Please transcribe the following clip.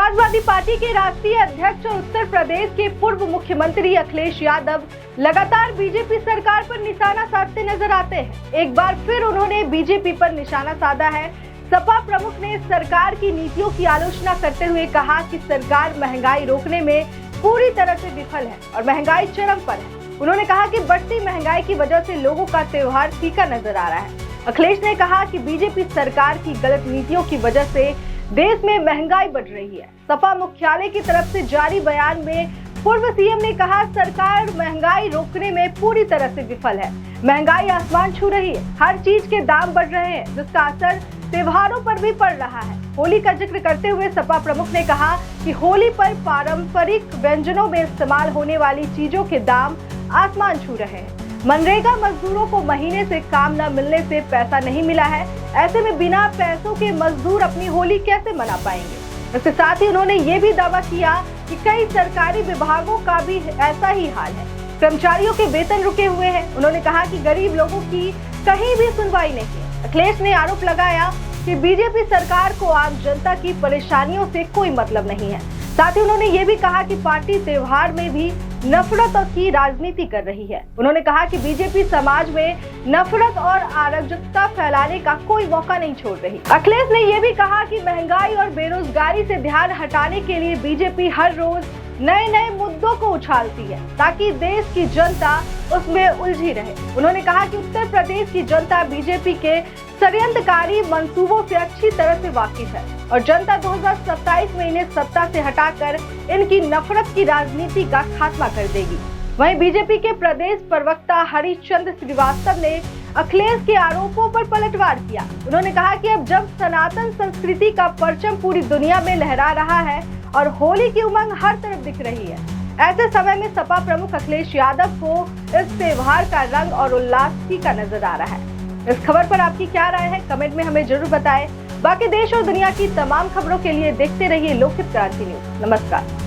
Samajwadi party के राष्ट्रीय अध्यक्ष और उत्तर प्रदेश के पूर्व मुख्यमंत्री अखिलेश यादव लगातार बीजेपी सरकार पर निशाना साधते नजर आते हैं। एक बार फिर उन्होंने बीजेपी पर निशाना साधा है। सपा प्रमुख ने सरकार की नीतियों की आलोचना करते हुए कहा कि सरकार महंगाई रोकने में पूरी तरह से विफल है और महंगाई चरम पर है। उन्होंने कहा कि बढ़ती महंगाई की वजह से लोगों का त्योहार फीका नजर आ रहा है। अखिलेश ने कहा कि बीजेपी सरकार की गलत नीतियों की वजह से देश में महंगाई बढ़ रही है। सपा मुख्यालय की तरफ से जारी बयान में पूर्व सीएम ने कहा, सरकार महंगाई रोकने में पूरी तरह से विफल है। महंगाई आसमान छू रही है, हर चीज के दाम बढ़ रहे हैं, जिसका असर त्योहारों पर भी पड़ रहा है। होली का जिक्र करते हुए सपा प्रमुख ने कहा कि होली पर पारंपरिक व्यंजनों में इस्तेमाल होने वाली चीजों के दाम आसमान छू रहे हैं। मनरेगा मजदूरों को महीने से काम न मिलने से पैसा नहीं मिला है। ऐसे में बिना पैसों के मजदूर अपनी होली कैसे मना पाएंगे। इसके साथ ही उन्होंने ये भी दावा किया कि कई सरकारी विभागों का भी ऐसा ही हाल है, कर्मचारियों के वेतन रुके हुए हैं। उन्होंने कहा कि गरीब लोगों की कहीं भी सुनवाई नहीं है। अखिलेश ने आरोप लगाया कि बीजेपी सरकार को आम जनता की परेशानियों से कोई मतलब नहीं है। साथ ही उन्होंने ये भी कहा कि पार्टी त्योहार में भी नफरत की राजनीति कर रही है। उन्होंने कहा कि बीजेपी समाज में नफरत और अराजकता फैलाने का कोई मौका नहीं छोड़ रही। अखिलेश ने यह भी कहा कि महंगाई और बेरोजगारी से ध्यान हटाने के लिए बीजेपी हर रोज नए नए मुद्दों को उछालती है ताकि देश की जनता उसमें उलझी रहे। उन्होंने कहा कि उत्तर प्रदेश की जनता बीजेपी के षड्यंत्रकारी मंसूबों से अच्छी तरह से वाकिफ है और जनता 2027 में इन्हें सत्ता से हटाकर इनकी नफरत की राजनीति का खात्मा कर देगी। वहीं बीजेपी के प्रदेश प्रवक्ता हरिश्चंद्र श्रीवास्तव ने अखिलेश के आरोपों पर पलटवार किया। उन्होंने कहा कि अब जब सनातन संस्कृति का परचम पूरी दुनिया में लहरा रहा है और होली की उमंग हर तरफ दिख रही है, ऐसे समय में सपा प्रमुख अखिलेश यादव को इस त्योहार का रंग और उल्लास फीका नजर आ रहा है। इस खबर पर आपकी क्या राय है, कमेंट में हमें जरूर बताएं। बाकी देश और दुनिया की तमाम खबरों के लिए देखते रहिए लोकहित क्रांति न्यूज। नमस्कार।